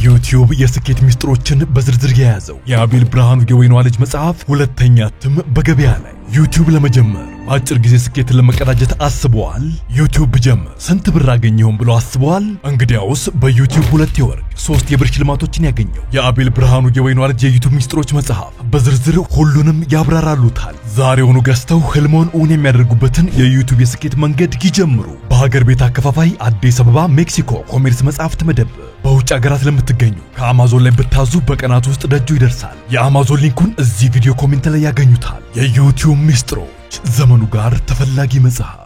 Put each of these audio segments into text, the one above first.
የዩቲዩብ የስኬት ሚስጥሮችን በዝርዝር የያዘው የአቤል ብርሃኑ የወይኗ ልጅ መጽሐፍ ሁለተኛ እትም በገበያ ላይ። ዩቲዩብ ለመጀመር በአጭር ጊዜ ስኬትን ለመቀዳጀት አስበዋል? ዩቲዩብ ብጀምር ስንት ብር አገኘሁም ብሎ አስበዋል? እንግዲያውስ በዩቲዩብ 2 የወርቅ 3 የብር ሽልማቶችን ያገኘው የአቤል ብርሃኑ የወይኗ ልጅ የዩቲዩብ ሚስጥሮች መጽሐፍ በዝርዝር ሁሉንም ያብራራሉታል። ዛሬውኑ ገዝተው ህልሞን እውን የሚያደርጉበትን የዩቲዩብ የስኬት መንገድ ይጀምሩ። በሀገር ቤት አከፋፋይ አዲስ አበባ ሜክሲኮ ኮሜርስ መጽሐፍት መደብ። በውጭ ሀገራት ለምትገኙ ከአማዞን ላይ ብታዙ በቀናት ውስጥ ደጁ ይደርሳል። የአማዞን ሊንኩን እዚህ ቪዲዮ ኮሜንት ላይ ያገኙታል። የዩቲዩብ ሚስጥሮች ዘመኑ ጋር ተፈላጊ መጽሐፍ።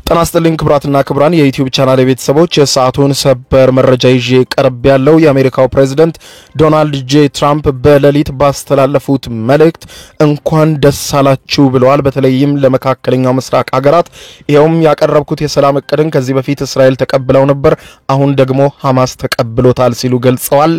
ጤናስጥልኝ ክብራትና ክብራን የዩቲዩብ ቻናል ቤተሰቦች የሰዓቱን ሰበር መረጃ ይዤ ቀርብ ያለው የአሜሪካው ፕሬዝዳንት ዶናልድ ጄ ትራምፕ በሌሊት ባስተላለፉት መልእክት እንኳን ደስ አላችሁ ብለዋል። በተለይም ለመካከለኛው ምስራቅ ሀገራት ይሄውም ያቀረብኩት የሰላም እቅድን ከዚህ በፊት እስራኤል ተቀብለው ነበር፣ አሁን ደግሞ ሐማስ ተቀብሎታል ሲሉ ገልጸዋል።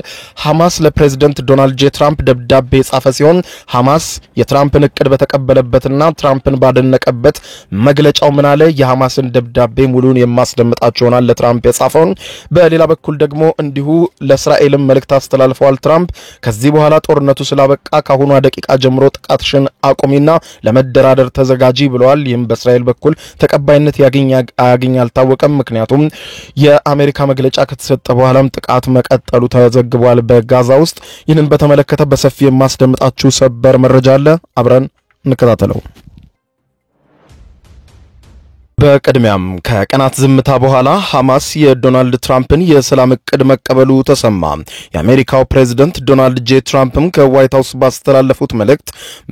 ሐማስ ለፕሬዝዳንት ዶናልድ ጄ ትራምፕ ደብዳቤ የጻፈ ሲሆን ሐማስ የትራምፕን እቅድ በተቀበለበትና ትራምፕን ባደነቀበት መግለጫው ምን አለ? የሐማስ ደብዳቤ ሙሉን የማስደምጣቸው ሆናል ለትራምፕ የጻፈውን። በሌላ በኩል ደግሞ እንዲሁ ለእስራኤልም መልእክት አስተላልፈዋል ትራምፕ። ከዚህ በኋላ ጦርነቱ ስላበቃ ካሁኑ ደቂቃ ጀምሮ ጥቃትሽን አቁሚና ለመደራደር ተዘጋጂ ብለዋል። ይህም በእስራኤል በኩል ተቀባይነት ያገኝ አልታወቀም። ምክንያቱም የአሜሪካ መግለጫ ከተሰጠ በኋላም ጥቃት መቀጠሉ ተዘግቧል በጋዛ ውስጥ። ይህንን በተመለከተ በሰፊ የማስደምጣችሁ ሰበር መረጃ አለ፣ አብረን እንከታተለው። በቀድሚያም ከቀናት ዝምታ በኋላ ሐማስ የዶናልድ ትራምፕን የሰላም እቅድ መቀበሉ ተሰማ። የአሜሪካው ፕሬዝዳንት ዶናልድ ጄ ትራምፕም ከዋይት ሃውስ ባስተላለፉት መልእክት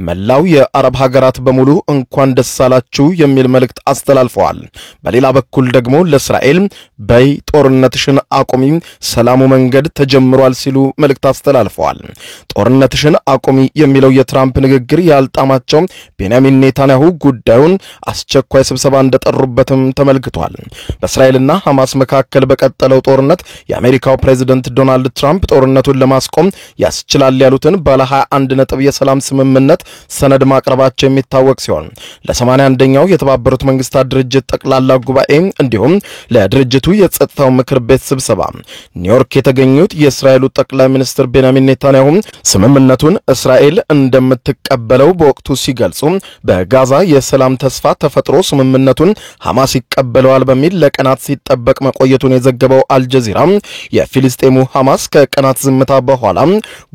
መላው የአረብ ሀገራት በሙሉ እንኳን ደስ አላችሁ የሚል መልእክት አስተላልፈዋል። በሌላ በኩል ደግሞ ለእስራኤል በይ ጦርነትሽን አቁሚ፣ ሰላሙ መንገድ ተጀምሯል ሲሉ መልእክት አስተላልፈዋል። ጦርነትሽን አቁሚ የሚለው የትራምፕ ንግግር ያልጣማቸው ቤንያሚን ኔታንያሁ ጉዳዩን አስቸኳይ ስብሰባ ሩበትም ተመልክቷል። በእስራኤልና ሐማስ መካከል በቀጠለው ጦርነት የአሜሪካው ፕሬዝዳንት ዶናልድ ትራምፕ ጦርነቱን ለማስቆም ያስችላል ያሉትን ባለ 21 ነጥብ የሰላም ስምምነት ሰነድ ማቅረባቸው የሚታወቅ ሲሆን ለ81ኛው የተባበሩት መንግስታት ድርጅት ጠቅላላ ጉባኤ እንዲሁም ለድርጅቱ የጸጥታው ምክር ቤት ስብሰባ ኒውዮርክ የተገኙት የእስራኤሉ ጠቅላይ ሚኒስትር ቤንያሚን ኔታንያሁ ስምምነቱን እስራኤል እንደምትቀበለው በወቅቱ ሲገልጹ በጋዛ የሰላም ተስፋ ተፈጥሮ ስምምነቱን ሐማስ ይቀበለዋል በሚል ለቀናት ሲጠበቅ መቆየቱን የዘገበው አልጀዚራ የፊልስጤሙ ሐማስ ከቀናት ዝምታ በኋላ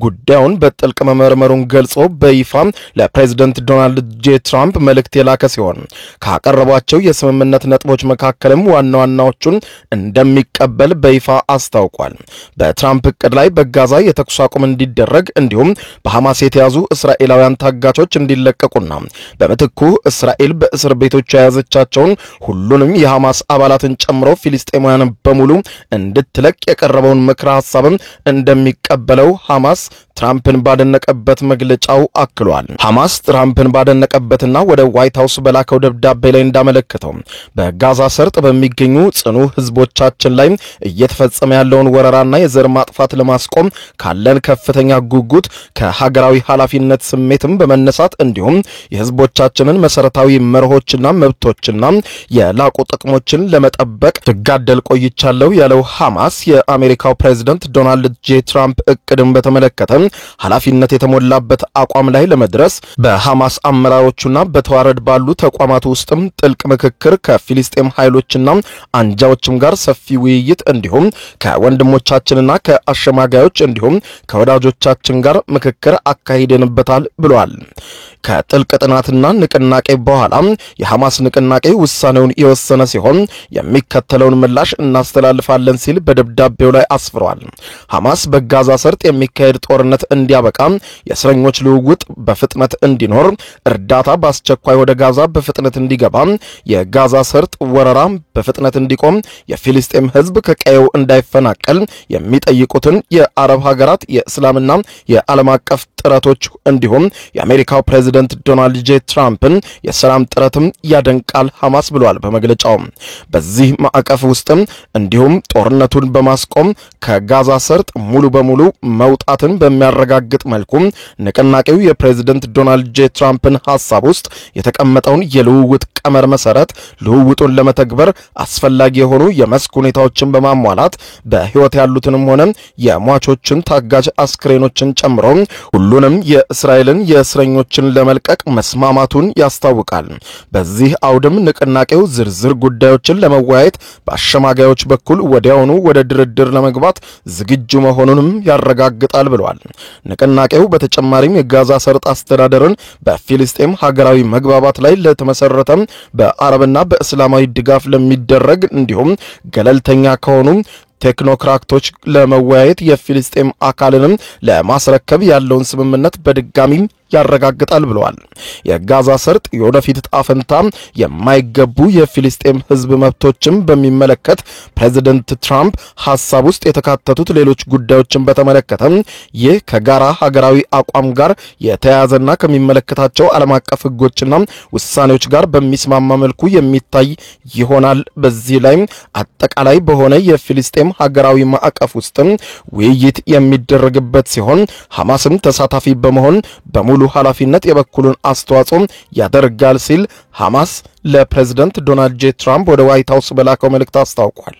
ጉዳዩን በጥልቅ መመርመሩን ገልጾ በይፋ ለፕሬዝዳንት ዶናልድ ጄ ትራምፕ መልእክት የላከ ሲሆን ካቀረቧቸው የስምምነት ነጥቦች መካከልም ዋና ዋናዎቹን እንደሚቀበል በይፋ አስታውቋል። በትራምፕ እቅድ ላይ በጋዛ የተኩስ አቁም እንዲደረግ እንዲሁም በሐማስ የተያዙ እስራኤላውያን ታጋቾች እንዲለቀቁና በመትኩ እስራኤል በእስር ቤቶች የያዘቻቸውን ሁሉንም የሐማስ አባላትን ጨምሮ ፊልስጤማውያን በሙሉ እንድትለቅ የቀረበውን ምክረ ሐሳብም እንደሚቀበለው ሐማስ ትራምፕን ባደነቀበት መግለጫው አክሏል። ሐማስ ትራምፕን ባደነቀበትና ወደ ዋይት ሃውስ በላከው ደብዳቤ ላይ እንዳመለከተው በጋዛ ሰርጥ በሚገኙ ጽኑ ህዝቦቻችን ላይ እየተፈጸመ ያለውን ወረራና የዘር ማጥፋት ለማስቆም ካለን ከፍተኛ ጉጉት ከሀገራዊ ኃላፊነት ስሜትም በመነሳት እንዲሁም የህዝቦቻችንን መሰረታዊ መርሆችና መብቶችና የላቁ ጥቅሞችን ለመጠበቅ ትጋደል ቆይቻለሁ ያለው ሐማስ የአሜሪካው ፕሬዝዳንት ዶናልድ ጄ ትራምፕ እቅድን በተመለከተ ኃላፊነት የተሞላበት አቋም ላይ ለመድረስ በሐማስ አመራሮችና በተዋረድ ባሉ ተቋማት ውስጥም ጥልቅ ምክክር ከፊልስጤም ኃይሎችና አንጃዎችም ጋር ሰፊ ውይይት እንዲሁም ከወንድሞቻችንና ከአሸማጋዮች እንዲሁም ከወዳጆቻችን ጋር ምክክር አካሂደንበታል ብሏል። ከጥልቅ ጥናትና ንቅናቄ በኋላ የሐማስ ንቅናቄ ውሳኔውን የወሰነ ሲሆን የሚከተለውን ምላሽ እናስተላልፋለን ሲል በደብዳቤው ላይ አስፍሯል። ሐማስ በጋዛ ሰርጥ የሚካሄድ ጦርነት እንዲያበቃ፣ የእስረኞች ልውውጥ በፍጥነት እንዲኖር፣ እርዳታ በአስቸኳይ ወደ ጋዛ በፍጥነት እንዲገባ፣ የጋዛ ሰርጥ ወረራ በፍጥነት እንዲቆም፣ የፊልስጤም ህዝብ ከቀየው እንዳይፈናቀል የሚጠይቁትን የአረብ ሀገራት የእስላምና የዓለም አቀፍ ጥረቶች እንዲሁም የአሜሪካው ፕሬዝዳንት ፕሬዝዳንት ዶናልድ ጄ ትራምፕን የሰላም ጥረትም ያደንቃል ሐማስ ብሏል በመግለጫው። በዚህ ማዕቀፍ ውስጥም እንዲሁም ጦርነቱን በማስቆም ከጋዛ ሰርጥ ሙሉ በሙሉ መውጣትን በሚያረጋግጥ መልኩ ንቅናቄው የፕሬዝዳንት ዶናልድ ጄ ትራምፕን ሐሳብ ውስጥ የተቀመጠውን የልውውጥ ቀመር መሰረት ልውውጡን ለመተግበር አስፈላጊ የሆኑ የመስክ ሁኔታዎችን በማሟላት በህይወት ያሉትንም ሆነ የሟቾችን ታጋጅ አስክሬኖችን ጨምሮ ሁሉንም የእስራኤልን የእስረኞችን ለመልቀቅ መስማማቱን ያስታውቃል። በዚህ አውድም ንቅናቄው ዝርዝር ጉዳዮችን ለመወያየት በአሸማጋዮች በኩል ወዲያውኑ ወደ ድርድር ለመግባት ዝግጁ መሆኑንም ያረጋግጣል ብለዋል። ንቅናቄው በተጨማሪም የጋዛ ሰርጥ አስተዳደርን በፊልስጤም ሀገራዊ መግባባት ላይ ለተመሰረተ በአረብና በእስላማዊ ድጋፍ ለሚደረግ እንዲሁም ገለልተኛ ከሆኑ ቴክኖክራቶች ለመወያየት የፊልስጤም አካልንም ለማስረከብ ያለውን ስምምነት በድጋሚ ያረጋግጣል ብለዋል። የጋዛ ሰርጥ የወደፊት ጣፈንታ የማይገቡ የፊልስጤም ህዝብ መብቶችን በሚመለከት ፕሬዝዳንት ትራምፕ ሐሳብ ውስጥ የተካተቱት ሌሎች ጉዳዮችን በተመለከተ ይህ ከጋራ ሀገራዊ አቋም ጋር የተያያዘና ከሚመለከታቸው ዓለም አቀፍ ህጎችና ውሳኔዎች ጋር በሚስማማ መልኩ የሚታይ ይሆናል። በዚህ ላይ አጠቃላይ በሆነ የፊልስጤም ሀገራዊ ማዕቀፍ ውስጥ ውይይት የሚደረግበት ሲሆን ሐማስም ተሳታፊ በመሆን በሙሉ ኃላፊነት የበኩሉን አስተዋጽኦ ያደርጋል ሲል ሐማስ ለፕሬዝዳንት ዶናልድ ጄ ትራምፕ ወደ ዋይት ሃውስ በላከው መልእክት አስታውቋል።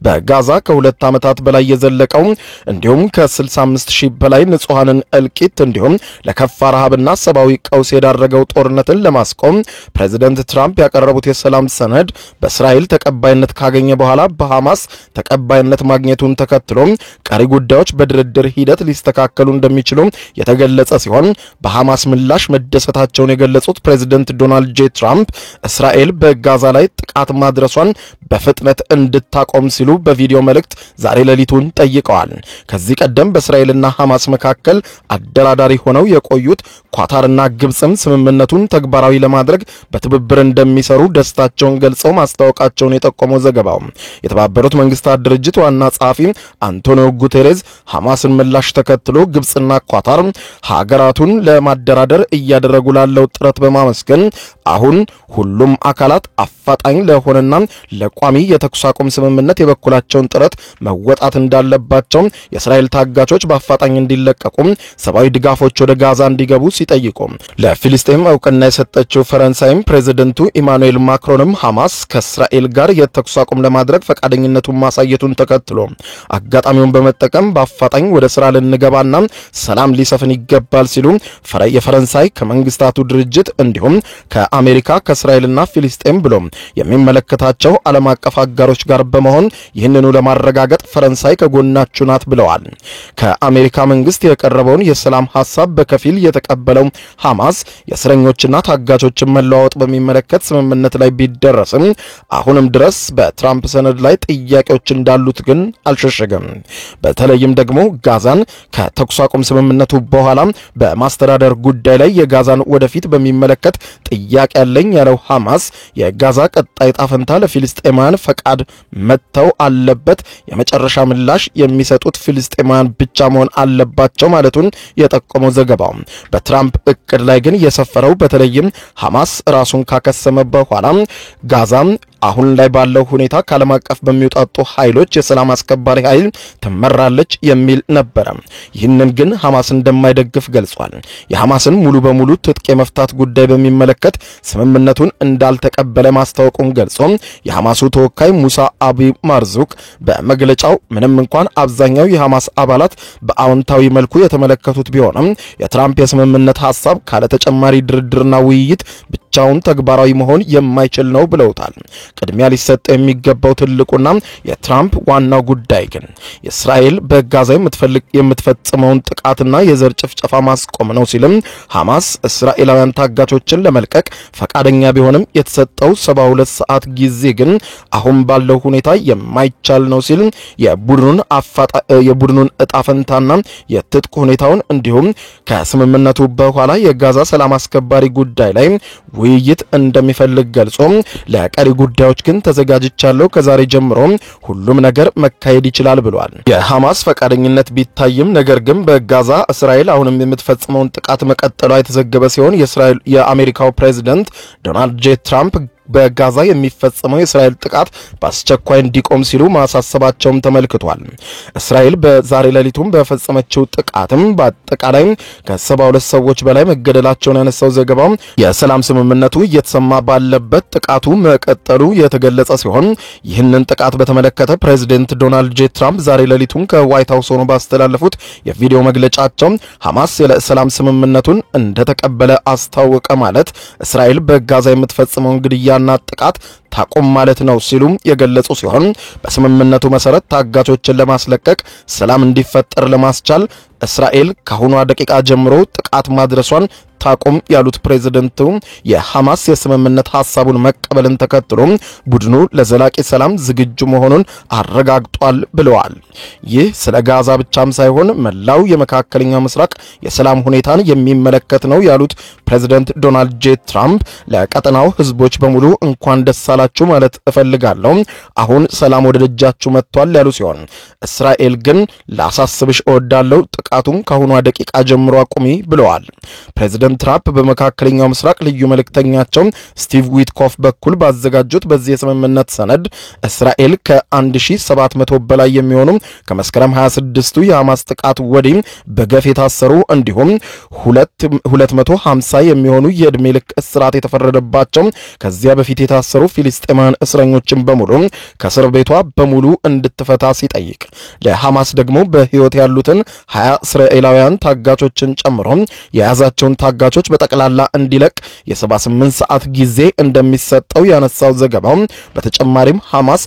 በጋዛ ከ2 ዓመታት በላይ የዘለቀው እንዲሁም ከ65000 በላይ ንጹሃንን እልቂት እንዲሁም ለከፋ ረሃብና ሰብአዊ ቀውስ የዳረገው ጦርነትን ለማስቆም ፕሬዝዳንት ትራምፕ ያቀረቡት የሰላም ሰነድ በእስራኤል ተቀባይነት ካገኘ በኋላ በሐማስ ተቀባይነት ማግኘቱን ተከትሎ ቀሪ ጉዳዮች በድርድር ሂደት ሊስተካከሉ እንደሚችሉ የተገለጸ ሲሆን በሐማስ ምላሽ መደሰታቸውን የገለጹት ፕሬዝዳንት ዶናልድ ጄ ትራምፕ እስራኤል በጋዛ ላይ ጥቃት ማድረሷን በፍጥነት እንድታቆም ሲሉ በቪዲዮ መልእክት ዛሬ ሌሊቱን ጠይቀዋል። ከዚህ ቀደም በእስራኤልና ሐማስ መካከል አደራዳሪ ሆነው የቆዩት ኳታርና ግብጽም ስምምነቱን ተግባራዊ ለማድረግ በትብብር እንደሚሰሩ ደስታቸውን ገልጸው ማስታወቃቸውን የጠቆመው ዘገባው የተባበሩት መንግስታት ድርጅት ዋና ጸሐፊ አንቶኒዮ ጉቴሬዝ ሐማስን ምላሽ ተከትሎ ግብጽና ኳታር ሀገራቱን ለማደራደር እያደረጉ ላለው ጥረት በማመስገን አሁን ሁሉም አካላት አፋጣኝ ለሆነና ለቋሚ የተኩስ አቁም ስምምነት የበኩላቸውን ጥረት መወጣት እንዳለባቸው የእስራኤል ታጋቾች በአፋጣኝ እንዲለቀቁ ሰብአዊ ድጋፎች ወደ ጋዛ እንዲገቡ ሲጠይቁ ለፊልስጤም እውቅና የሰጠችው ፈረንሳይም ፕሬዝዳንቱ ኢማኑኤል ማክሮንም ሐማስ ከእስራኤል ጋር የተኩስ አቁም ለማድረግ ፈቃደኝነቱን ማሳየቱን ተከትሎ አጋጣሚውን በመጠቀም በአፋጣኝ ወደ ስራ ልንገባና ሰላም ሊሰፍን ይገባል ሲሉ የፈረንሳይ ከመንግስታቱ ድርጅት እንዲሁም ከአሜሪካ ከእስራኤልና ፊልስጤም ብሎ የሚመለከታቸው ዓለም አቀፍ አጋሮች ጋር በመሆን ይህንኑ ለማረጋገጥ ፈረንሳይ ከጎናችሁ ናት ብለዋል። ከአሜሪካ መንግስት የቀረበውን የሰላም ሐሳብ በከፊል የተቀበለው ሐማስ የእስረኞችና ታጋቾችን መለዋወጥ በሚመለከት ስምምነት ላይ ቢደረስም አሁንም ድረስ በትራምፕ ሰነድ ላይ ጥያቄዎች እንዳሉት ግን አልሸሸገም። በተለይም ደግሞ ጋዛን ከተኩስ አቁም ስምምነቱ በኋላ በማስተዳደር ጉዳይ ላይ የጋዛን ወደፊት በሚመለከት ጥያቄ ያለኝ ያለው ሐማስ የጋዛ ቀጣይ ጣፈንታ ለፊልስጤማውያን ፈቃድ መተው አለበት፣ የመጨረሻ ምላሽ የሚሰጡት ፊልስጤማውያን ብቻ መሆን አለባቸው ማለቱን የጠቆመው ዘገባው በትራምፕ እቅድ ላይ ግን የሰፈረው በተለይም ሐማስ ራሱን ካከሰመ በኋላ ጋዛ አሁን ላይ ባለው ሁኔታ ከዓለም አቀፍ በሚወጣጡ ኃይሎች የሰላም አስከባሪ ኃይል ትመራለች የሚል ነበር። ይህንን ግን ሐማስ እንደማይደግፍ ገልጿል። የሐማስን ሙሉ በሙሉ ትጥቅ የመፍታት ጉዳይ በሚመለከት ስምምነቱን እንዳልተቀበለ ማስታወቁን ገልጾ የሐማሱ ተወካይ ሙሳ አቢ ማርዙክ በመግለጫው ምንም እንኳን አብዛኛው የሐማስ አባላት በአዎንታዊ መልኩ የተመለከቱት ቢሆንም የትራምፕ የስምምነት ሐሳብ ካለ ተጨማሪ ድርድርና ውይይት ብቻውን ተግባራዊ መሆን የማይችል ነው ብለውታል። ቅድሚያ ሊሰጠው የሚገባው ትልቁና የትራምፕ ዋናው ጉዳይ ግን እስራኤል በጋዛ የምትፈጽመውን ጥቃትና የዘር ጭፍጨፋ ማስቆም ነው ሲልም ሐማስ እስራኤላውያን ታጋቾችን ለመልቀቅ ፈቃደኛ ቢሆንም የተሰጠው 72 ሰዓት ጊዜ ግን አሁን ባለው ሁኔታ የማይቻል ነው ሲል የቡድኑን እጣፈንታና የትጥቅ ሁኔታውን እንዲሁም ከስምምነቱ በኋላ የጋዛ ሰላም አስከባሪ ጉዳይ ላይ ውይይት እንደሚፈልግ ገልጾ ለቀሪ ጉዳይ ጉዳዮች ግን ተዘጋጅቻለሁ፣ ከዛሬ ጀምሮ ሁሉም ነገር መካሄድ ይችላል ብሏል። የሐማስ ፈቃደኝነት ቢታይም ነገር ግን በጋዛ እስራኤል አሁንም የምትፈጽመውን ጥቃት መቀጠሏ የተዘገበ ሲሆን የአሜሪካው ፕሬዝዳንት ዶናልድ ጄ ትራምፕ በጋዛ የሚፈጸመው የእስራኤል ጥቃት በአስቸኳይ እንዲቆም ሲሉ ማሳሰባቸውም ተመልክቷል። እስራኤል በዛሬ ሌሊቱም በፈጸመችው ጥቃትም በአጠቃላይ ከ72 ሰዎች በላይ መገደላቸውን ያነሳው ዘገባው የሰላም ስምምነቱ እየተሰማ ባለበት ጥቃቱ መቀጠሉ የተገለጸ ሲሆን ይህንን ጥቃት በተመለከተ ፕሬዝዳንት ዶናልድ ጄ ትራምፕ ዛሬ ሌሊቱን ከዋይት ሃውስ ሆነው ባስተላለፉት የቪዲዮ መግለጫቸው ሐማስ የሰላም ስምምነቱን እንደተቀበለ አስታወቀ ማለት እስራኤል በጋዛ የምትፈጽመውን ግድያ ና ጥቃት ታቆም ማለት ነው ሲሉ የገለጹ ሲሆን በስምምነቱ መሰረት ታጋቾችን ለማስለቀቅ ሰላም እንዲፈጠር ለማስቻል እስራኤል ከአሁኗ ደቂቃ ጀምሮ ጥቃት ማድረሷን ታቆም ያሉት ፕሬዝዳንቱ የሐማስ የስምምነት ሐሳቡን መቀበልን ተከትሎ ቡድኑ ለዘላቂ ሰላም ዝግጁ መሆኑን አረጋግጧል ብለዋል። ይህ ስለ ጋዛ ብቻም ሳይሆን መላው የመካከለኛው ምስራቅ የሰላም ሁኔታን የሚመለከት ነው ያሉት ፕሬዝዳንት ዶናልድ ጄ ትራምፕ ለቀጠናው ህዝቦች በሙሉ እንኳን ደስ አላችሁ ማለት እፈልጋለሁ፣ አሁን ሰላም ወደ ደጃችሁ መጥቷል ያሉ ሲሆን እስራኤል ግን ላሳስብሽ እወዳለሁ፣ ጥቃቱን ከአሁኗ ደቂቃ ጀምሮ አቁሚ ብለዋል። ፕሬዝዳንት ትራምፕ በመካከለኛው ምስራቅ ልዩ መልእክተኛቸው ስቲቭ ዊትኮፍ በኩል ባዘጋጁት በዚህ የስምምነት ሰነድ እስራኤል ከ1700 በላይ የሚሆኑ ከመስከረም 26ቱ የሐማስ ጥቃት ወዲህ በገፍ የታሰሩ እንዲሁም 250 የሚሆኑ የዕድሜ ልክ እስራት የተፈረደባቸው ከዚያ በፊት የታሰሩ ፊልስጤማውያን እስረኞችን በሙሉ ከእስር ቤቷ በሙሉ እንድትፈታ ሲጠይቅ ለሐማስ ደግሞ በህይወት ያሉትን 20 እስራኤላውያን ታጋቾችን ጨምሮ የያዛቸውን ታጋቾች በጠቅላላ እንዲለቅ የ78 ሰዓት ጊዜ እንደሚሰጠው ያነሳው ዘገባው በተጨማሪም ሐማስ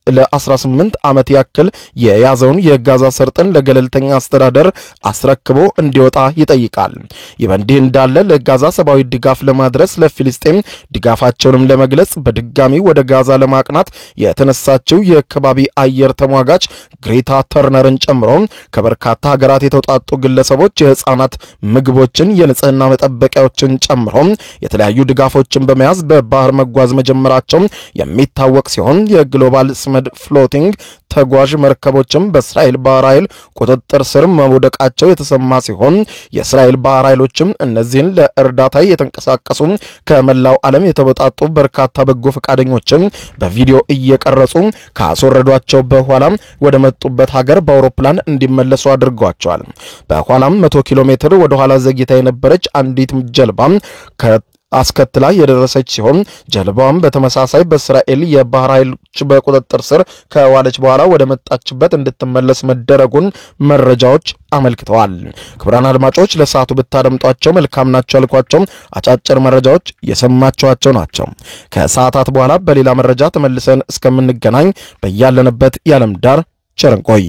ለ18 ዓመት ያክል የያዘውን የጋዛ ሰርጥን ለገለልተኛ አስተዳደር አስረክቦ እንዲወጣ ይጠይቃል። ይህ በእንዲህ እንዳለ ለጋዛ ሰብአዊ ድጋፍ ለማድረስ ለፊልስጤም ድጋፋቸውንም ለመግለጽ በድጋሚ ወደ ጋዛ ለማቅናት የተነሳችው የከባቢ አየር ተሟጋች ግሬታ ተርነርን ጨምሮ ከበርካታ ሀገራት የተውጣጡ ግለሰቦች የህፃናት ምግቦችን የንጽህና መጠበቂያዎችን ጨምሮ የተለያዩ ድጋፎችን በመያዝ በባህር መጓዝ መጀመራቸው የሚታወቅ ሲሆን የግሎባል ስመድ ፍሎቲንግ ተጓዥ መርከቦችም በእስራኤል ባህር ኃይል ቁጥጥር ስር መውደቃቸው የተሰማ ሲሆን የእስራኤል ባህር ኃይሎችም እነዚህን ለእርዳታ የተንቀሳቀሱ ከመላው ዓለም የተወጣጡ በርካታ በጎ ፈቃደኞችን በቪዲዮ እየቀረጹ ካስወረዷቸው በኋላ ወደ መጡበት ሀገር በአውሮፕላን እንዲመለሱ አድርጓቸዋል። በኋላም 100 ኪሎ ሜትር ወደ ኋላ ዘግይታ የነበረች አንዲት ጀልባ አስከትላ የደረሰች ሲሆን ጀልባዋም በተመሳሳይ በእስራኤል የባህር ኃይሎች በቁጥጥር ስር ከዋለች በኋላ ወደ መጣችበት እንድትመለስ መደረጉን መረጃዎች አመልክተዋል። ክቡራን አድማጮች ለሰዓቱ ብታደምጧቸው መልካም ናቸው ያልኳቸው አጫጭር መረጃዎች የሰማችኋቸው ናቸው። ከሰዓታት በኋላ በሌላ መረጃ ተመልሰን እስከምንገናኝ በያለንበት የዓለም ዳር ቸር እንቆይ።